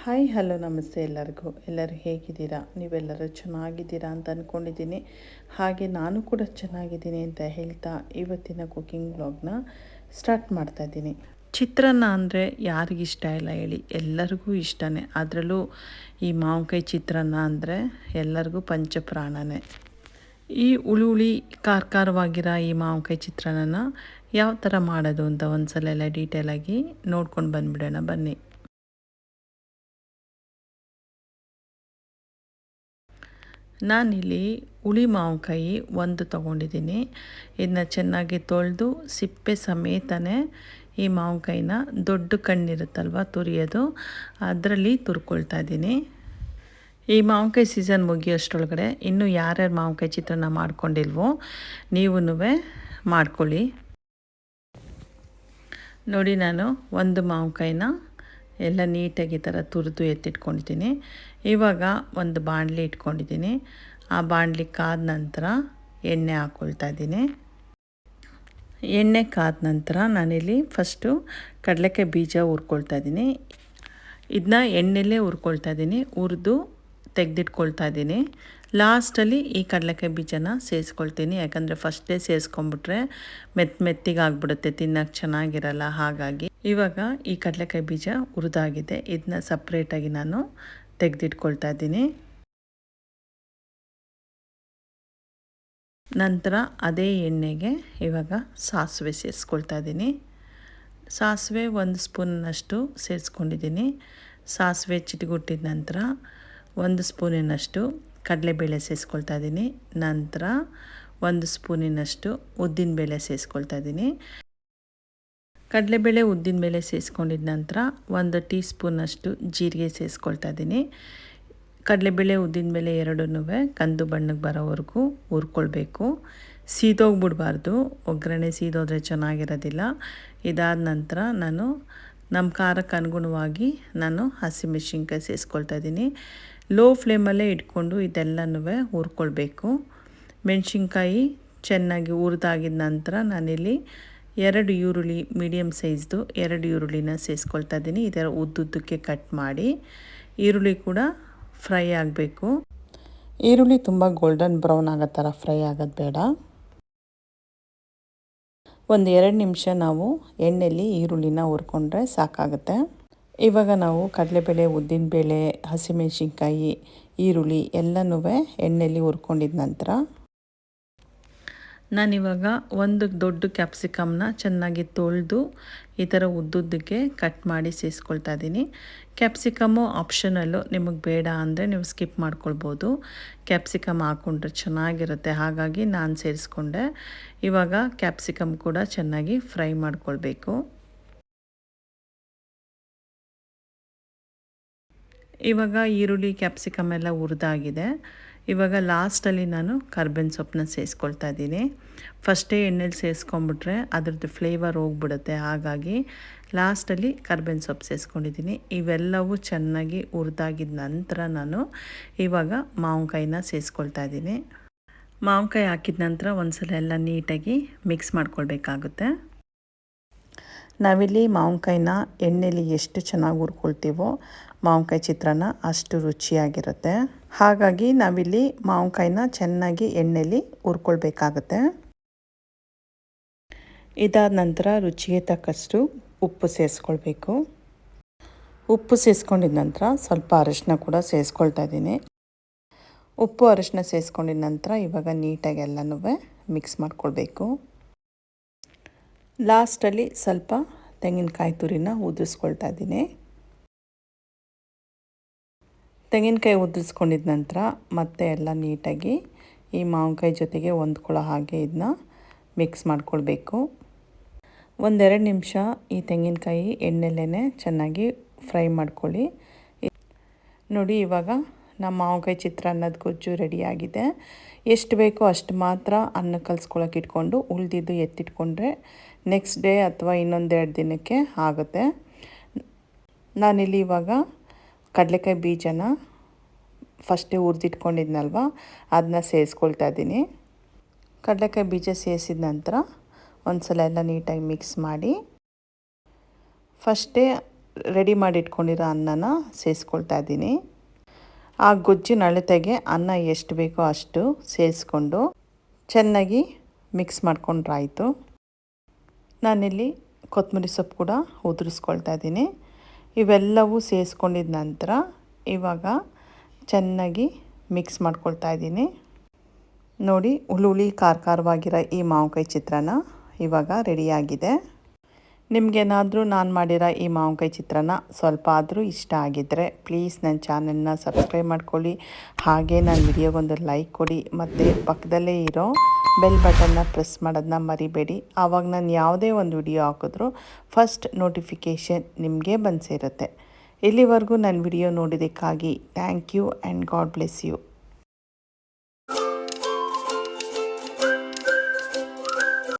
Hi hello ನಮಸ್ತೆ ಎಲ್ಲರಿಗೂ. ಎಲ್ಲರೂ ಹೇಗಿದ್ದೀರಾ? ನೀವೆಲ್ಲರೂ ಚೆನ್ನಾಗಿದ್ದೀರಾ ಅಂತ ಅಂದ್ಕೊಂಡಿದ್ದೀನಿ. ಹಾಗೆ ನಾನು ಕೂಡ ಚೆನ್ನಾಗಿದ್ದೀನಿ ಅಂತ ಹೇಳ್ತಾ ಇವತ್ತಿನ ಕುಕ್ಕಿಂಗ್ ವ್ಲಾಗ್ನ ಸ್ಟಾರ್ಟ್ ಮಾಡ್ತಾಯಿದ್ದೀನಿ. ಚಿತ್ರಾನ್ನ ಅಂದರೆ ಯಾರಿಗಿಷ್ಟ ಇಲ್ಲ ಹೇಳಿ, ಎಲ್ಲರಿಗೂ ಇಷ್ಟನೇ. ಅದರಲ್ಲೂ ಈ ಮಾವಿನಕಾಯಿ ಚಿತ್ರಾನ್ನ ಅಂದರೆ ಎಲ್ಲರಿಗೂ ಪಂಚಪ್ರಾಣನೇ. ಈ ಹುಳಿ ಖಾರವಾಗಿರೋ ಈ ಮಾವಿನಕಾಯಿ ಚಿತ್ರಾನ್ನ ಯಾವ ಥರ ಮಾಡೋದು ಅಂತ ಒಂದು ಸಲ ಎಲ್ಲ ಡೀಟೇಲಾಗಿ ನೋಡ್ಕೊಂಡು ಬಂದುಬಿಡೋಣ ಬನ್ನಿ. ನಾನಿಲ್ಲಿ ಹುಳಿ ಮಾವಿನಕಾಯಿ ಒಂದು ತೊಗೊಂಡಿದ್ದೀನಿ. ಇದನ್ನ ಚೆನ್ನಾಗಿ ತೊಳೆದು ಸಿಪ್ಪೆ ಸಮೇತನೇ ಈ ಮಾವಿನಕಾಯಿನ ದೊಡ್ಡ ಕಣ್ಣಿರುತ್ತಲ್ವ ತುರಿಯೋದು, ಅದರಲ್ಲಿ ತುರ್ಕೊಳ್ತಾ ಇದ್ದೀನಿ. ಈ ಮಾವಿನಕಾಯಿ ಸೀಸನ್ ಮುಗಿಯೋಷ್ಟರೊಳಗಡೆ ಇನ್ನೂ ಯಾರ್ಯಾರು ಮಾವಿನಕಾಯಿ ಚಿತ್ರಾನ್ನ ಮಾಡ್ಕೊಂಡಿಲ್ವೋ ನೀವೂ ಮಾಡ್ಕೊಳ್ಳಿ. ನೋಡಿ, ನಾನು ಒಂದು ಮಾವಿನಕಾಯಿನ ಎಲ್ಲ ನೀಟಾಗಿ ಈ ಥರ ತುರಿದು ಎತ್ತಿಟ್ಕೊಂಡಿದ್ದೀನಿ. ಇವಾಗ ಒಂದು ಬಾಣಲಿ ಇಟ್ಕೊಂಡಿದ್ದೀನಿ. ಆ ಬಾಣಲಿ ಕಾದ ನಂತರ ಎಣ್ಣೆ ಹಾಕ್ಕೊಳ್ತಾ ಇದ್ದೀನಿ. ಎಣ್ಣೆ ಕಾದ ನಂತರ ನಾನಿಲ್ಲಿ ಫಸ್ಟು ಕಡಲೆಕಾಯಿ ಬೀಜ ಹುರ್ಕೊಳ್ತಾ ಇದ್ದೀನಿ. ಇದನ್ನ ಎಣ್ಣೆಲೇ ಹುರ್ಕೊಳ್ತಾ ಇದ್ದೀನಿ, ಹುರಿದು ತೆಗೆದಿಟ್ಕೊಳ್ತಾ ಇದ್ದೀನಿ. ಲಾಸ್ಟಲ್ಲಿ ಈ ಕಡಲೆಕಾಯಿ ಬೀಜನ ಸೇರಿಸ್ಕೊಳ್ತೀನಿ, ಯಾಕಂದರೆ ಫಸ್ಟೇ ಸೇರಿಸ್ಕೊಂಬಿಟ್ರೆ ಮೆತ್ತಿಗೆ ಆಗಿಬಿಡುತ್ತೆ, ತಿನ್ನೋಕ್ಕೆ ಚೆನ್ನಾಗಿರಲ್ಲ. ಹಾಗಾಗಿ ಇವಾಗ ಈ ಕಡಲೆಕಾಯಿ ಬೀಜ ಹುರಿದಾಗಿದೆ, ಇದನ್ನ ಸಪ್ರೇಟಾಗಿ ನಾನು ತೆಗೆದಿಟ್ಕೊಳ್ತಾ ಇದ್ದೀನಿ. ನಂತರ ಅದೇ ಎಣ್ಣೆಗೆ ಇವಾಗ ಸಾಸಿವೆ ಸೇರಿಸ್ಕೊಳ್ತಾ ಇದ್ದೀನಿ. ಸಾಸಿವೆ 1 ಸ್ಪೂನಷ್ಟು ಸೇರಿಸ್ಕೊಂಡಿದ್ದೀನಿ. ಸಾಸಿವೆ ಚಿಟಗುಟ್ಟಿದ ನಂತರ 1 ಸ್ಪೂನಿನಷ್ಟು ಕಡಲೆಬೇಳೆ ಸೇರಿಸ್ಕೊಳ್ತಾ ಇದ್ದೀನಿ. ನಂತರ 1 ಸ್ಪೂನಿನಷ್ಟು ಉದ್ದಿನಬೇಳೆ ಸೇರಿಸ್ಕೊಳ್ತಾ ಇದ್ದೀನಿ. ಕಡಲೆಬೇಳೆ ಉದ್ದಿನಬೇಳೆ ಸೇರಿಸ್ಕೊಂಡಿದ ನಂತರ 1 ಟೀ ಸ್ಪೂನಷ್ಟು ಜೀರಿಗೆ ಸೇರಿಸ್ಕೊಳ್ತಾ ಇದ್ದೀನಿ. ಕಡಲೆಬೇಳೆ ಉದ್ದಿನಬೇಳೆ ಎರಡನ್ನೂ ಕಂದು ಬಣ್ಣಕ್ಕೆ ಬರೋವರೆಗೂ ಹುರ್ಕೊಳ್ಬೇಕು. ಸೀದೋಗ್ಬಿಡ್ಬಾರ್ದು, ಒಗ್ಗರಣೆ ಸೀದೋದ್ರೆ ಚೆನ್ನಾಗಿರೋದಿಲ್ಲ. ಇದಾದ ನಂತರ ನಮ್ಮ ಖಾರಕ್ಕೆ ಅನುಗುಣವಾಗಿ ಹಸಿಮೆಣ್ಸಿನ್ಕಾಯಿ ಸೇರಿಸ್ಕೊಳ್ತಾ ಇದ್ದೀನಿ. ಲೋ ಫ್ಲೇಮಲ್ಲೇ ಇಟ್ಕೊಂಡು ಇದೆಲ್ಲನೂ ಹುರ್ಕೊಳ್ಬೇಕು. ಮೆಣಸಿನ್ಕಾಯಿ ಚೆನ್ನಾಗಿ ಹುರಿದಾಗಿದ ನಂತರ ನಾನಿಲ್ಲಿ 2 ಈರುಳ್ಳಿ, ಮೀಡಿಯಮ್ ಸೈಜ್ದು 2 ಈರುಳ್ಳಿನ ಸೇರಿಸ್ಕೊಳ್ತಾ ಇದ್ದೀನಿ. ಇದರ ಉದ್ದುದ್ದಕ್ಕೆ ಕಟ್ ಮಾಡಿ. ಈರುಳ್ಳಿ ಕೂಡ ಫ್ರೈ ಆಗಬೇಕು. ಈರುಳ್ಳಿ ತುಂಬ ಗೋಲ್ಡನ್ ಬ್ರೌನ್ ಆಗೋ ಥರ ಫ್ರೈ ಆಗೋದು ಬೇಡ. 1-2 ನಿಮಿಷ ನಾವು ಎಣ್ಣೆಯಲ್ಲಿ ಈರುಳ್ಳಿನ ಹುರ್ಕೊಂಡ್ರೆ ಸಾಕಾಗುತ್ತೆ. ಇವಾಗ ನಾವು ಕಡಲೆಬೇಳೆ, ಉದ್ದಿನಬೇಳೆ, ಹಸಿಮೆಣ್ಸಿನ್ಕಾಯಿ, ಈರುಳ್ಳಿ ಎಲ್ಲನೂ ಎಣ್ಣೆಯಲ್ಲಿ ಹುರ್ಕೊಂಡಿದ ನಂತರ ನಾನಿವಾಗ ಒಂದು ದೊಡ್ಡ ಕ್ಯಾಪ್ಸಿಕಮ್ನ ಚೆನ್ನಾಗಿ ತೊಳೆದು ಈ ಥರ ಉದ್ದುದ್ದಕ್ಕೆ ಕಟ್ ಮಾಡಿ ಸೇರಿಸ್ಕೊಳ್ತಾ ಇದ್ದೀನಿ. ಕ್ಯಾಪ್ಸಿಕಮ್ಮು ಆಪ್ಷನಲ್ಲು, ನಿಮಗೆ ಬೇಡ ಅಂದರೆ ನೀವು ಸ್ಕಿಪ್ ಮಾಡ್ಕೊಳ್ಬೋದು. ಕ್ಯಾಪ್ಸಿಕಮ್ ಹಾಕ್ಕೊಂಡ್ರೆ ಚೆನ್ನಾಗಿರುತ್ತೆ, ಹಾಗಾಗಿ ನಾನು ಸೇರಿಸ್ಕೊಂಡೆ. ಇವಾಗ ಕ್ಯಾಪ್ಸಿಕಮ್ ಕೂಡ ಚೆನ್ನಾಗಿ ಫ್ರೈ ಮಾಡ್ಕೊಳ್ಬೇಕು. ಇವಾಗ ಈರುಳ್ಳಿ ಕ್ಯಾಪ್ಸಿಕಮ್ ಎಲ್ಲ ಹುರಿದಾಗಿದೆ. ಇವಾಗ ಲಾಸ್ಟಲ್ಲಿ ನಾನು ಕರ್ಬೇವಿನ ಸೊಪ್ಪನ್ನ ಸೇರಿಸ್ಕೊಳ್ತಾ ಇದ್ದೀನಿ. ಫಸ್ಟೇ ಎಣ್ಣೆಲಿ ಸೇರಿಸ್ಕೊಂಬಿಟ್ರೆ ಅದ್ರದ್ದು ಫ್ಲೇವರ್ ಹೋಗ್ಬಿಡುತ್ತೆ, ಹಾಗಾಗಿ ಲಾಸ್ಟಲ್ಲಿ ಕರ್ಬೇವಿನ ಸೊಪ್ಪು ಸೇರಿಸ್ಕೊಂಡಿದ್ದೀನಿ. ಇವೆಲ್ಲವೂ ಚೆನ್ನಾಗಿ ಹುರಿದಾಗಿದ ನಂತರ ನಾನು ಇವಾಗ ಮಾವಿನಕಾಯಿನ ಸೇರಿಸ್ಕೊಳ್ತಾ ಇದ್ದೀನಿ. ಮಾವಿನಕಾಯಿ ಹಾಕಿದ ನಂತರ ಒಂದ್ಸಲ ಎಲ್ಲ ನೀಟಾಗಿ ಮಿಕ್ಸ್ ಮಾಡ್ಕೊಳ್ಬೇಕಾಗುತ್ತೆ. ನಾವಿಲ್ಲಿ ಮಾವಿನಕಾಯಿನ ಎಣ್ಣೆಲಿ ಎಷ್ಟು ಚೆನ್ನಾಗಿ ಹುರ್ಕೊಳ್ತೀವೋ ಮಾವಿನಕಾಯಿ ಚಿತ್ರಾನ್ನ ಅಷ್ಟು ರುಚಿಯಾಗಿರುತ್ತೆ. ಹಾಗಾಗಿ ನಾವಿಲ್ಲಿ ಮಾವಿನಕಾಯಿನ ಚೆನ್ನಾಗಿ ಎಣ್ಣೆಲಿ ಹುರ್ಕೊಳ್ಬೇಕಾಗುತ್ತೆ. ಇದಾದ ನಂತರ ರುಚಿಗೆ ತಕ್ಕಷ್ಟು ಉಪ್ಪು ಸೇರಿಸ್ಕೊಳ್ಬೇಕು. ಉಪ್ಪು ಸೇರಿಸ್ಕೊಂಡಿದ ನಂತರ ಸ್ವಲ್ಪ ಅರಿಶಿನ ಕೂಡ ಸೇರಿಸ್ಕೊಳ್ತಾ ಇದ್ದೀನಿ. ಉಪ್ಪು ಅರಿಶಿನ ಸೇರಿಸ್ಕೊಂಡಿದ ನಂತರ ಇವಾಗ ನೀಟಾಗಿ ಎಲ್ಲನೂ ಮಿಕ್ಸ್ ಮಾಡ್ಕೊಳ್ಬೇಕು. ಲಾಸ್ಟಲ್ಲಿ ಸ್ವಲ್ಪ ತೆಂಗಿನಕಾಯಿ ತುರಿನ ಉದುರಿಸ್ಕೊಳ್ತಾ ಇದ್ದೀನಿ. ತೆಂಗಿನಕಾಯಿ ಉದುರಿಸ್ಕೊಂಡಿದ ನಂತರ ಮತ್ತೆ ಎಲ್ಲ ನೀಟಾಗಿ ಈ ಮಾವಿನಕಾಯಿ ಜೊತೆಗೆ ಹೊಂದ್ಕೊಳ್ಳೋ ಹಾಗೆ ಇದನ್ನ ಮಿಕ್ಸ್ ಮಾಡ್ಕೊಳ್ಬೇಕು. 1-2 ನಿಮಿಷ ಈ ತೆಂಗಿನಕಾಯಿ ಎಣ್ಣೆಲೇ ಚೆನ್ನಾಗಿ ಫ್ರೈ ಮಾಡ್ಕೊಳ್ಳಿ. ನೋಡಿ, ಇವಾಗ ನಮ್ಮ ಮಾವಿನಕಾಯಿ ಚಿತ್ರಾನ್ನದ ಗೊಜ್ಜು ರೆಡಿಯಾಗಿದೆ. ಎಷ್ಟು ಬೇಕೋ ಅಷ್ಟು ಮಾತ್ರ ಅನ್ನ ಕಲಿಸ್ಕೊಳ್ಳೋಕೆ ಇಟ್ಕೊಂಡು ಉಳಿದಿದ್ದು ಎತ್ತಿಟ್ಕೊಂಡ್ರೆ ನೆಕ್ಸ್ಟ್ ಡೇ ಅಥವಾ ಇನ್ನೊಂದು 2 ದಿನಕ್ಕೆ ಆಗುತ್ತೆ. ನಾನಿಲ್ಲಿ ಇವಾಗ ಕಡಲೆಕಾಯಿ ಬೀಜನ ಫಸ್ಟೇ ಹುರಿದಿಟ್ಕೊಂಡಿದ್ನಲ್ವ, ಅದನ್ನ ಸೇರಿಸ್ಕೊಳ್ತಾ ಇದ್ದೀನಿ. ಕಡಲೆಕಾಯಿ ಬೀಜ ಸೇರಿಸಿದ ನಂತರ ಒಂದು ಸಲ ಎಲ್ಲ ನೀಟಾಗಿ ಮಿಕ್ಸ್ ಮಾಡಿ ಫಸ್ಟೇ ರೆಡಿ ಮಾಡಿ ಇಟ್ಕೊಂಡಿರೋ ಅನ್ನನ ಸೇರಿಸ್ಕೊಳ್ತಾ ಇದ್ದೀನಿ. ಆ ಗೊಜ್ಜಿನ ಅಳತೆಗೆ ಅನ್ನ ಎಷ್ಟು ಬೇಕೋ ಅಷ್ಟು ಸೇರಿಸ್ಕೊಂಡು ಚೆನ್ನಾಗಿ ಮಿಕ್ಸ್ ಮಾಡ್ಕೊಂಡ್ರಾಯಿತು. ನಾನಿಲ್ಲಿ ಕೊತ್ತಂಬರಿ ಸೊಪ್ಪು ಕೂಡ ಉದುರಿಸ್ಕೊಳ್ತಾ ಇದ್ದೀನಿ. ಇವೆಲ್ಲವೂ ಸೇರಿಸ್ಕೊಂಡಿದ ನಂತರ ಇವಾಗ ಚೆನ್ನಾಗಿ ಮಿಕ್ಸ್ ಮಾಡ್ಕೊಳ್ತಾ ಇದ್ದೀನಿ. ನೋಡಿ, ಹುಳಿ ಖಾರವಾಗಿರೋ ಈ ಮಾವಿನಕಾಯಿ ಚಿತ್ರಾನ್ನ ಇವಾಗ ರೆಡಿಯಾಗಿದೆ. ನಿಮಗೇನಾದರೂ ನಾನು ಮಾಡಿರೋ ಈ ಮಾವಿನಕಾಯಿ ಚಿತ್ರಾನ್ನ ಸ್ವಲ್ಪ ಆದರೂ ಇಷ್ಟ ಆಗಿದ್ದರೆ ಪ್ಲೀಸ್ ನನ್ನ ಚಾನಲ್ನ ಸಬ್ಸ್ಕ್ರೈಬ್ ಮಾಡ್ಕೊಳ್ಳಿ. ಹಾಗೆ ನನ್ನ ವಿಡಿಯೋಗೊಂದು ಲೈಕ್ ಕೊಡಿ ಮತ್ತು ಪಕ್ಕದಲ್ಲೇ ಇರೋ ಬೆಲ್ ಬಟನ್ನ ಪ್ರೆಸ್ ಮಾಡೋದನ್ನ ಮರಿಬೇಡಿ. ಆವಾಗ ನಾನು ಯಾವುದೇ ಒಂದು ವಿಡಿಯೋ ಹಾಕಿದ್ರೂ ಫಸ್ಟ್ ನೋಟಿಫಿಕೇಷನ್ ನಿಮಗೆ ಬಂದು ಸೇರುತ್ತೆ. ಇಲ್ಲಿವರೆಗೂ ನನ್ನ ವಿಡಿಯೋ ನೋಡಿದ್ದಕ್ಕಾಗಿ thank you and God bless you.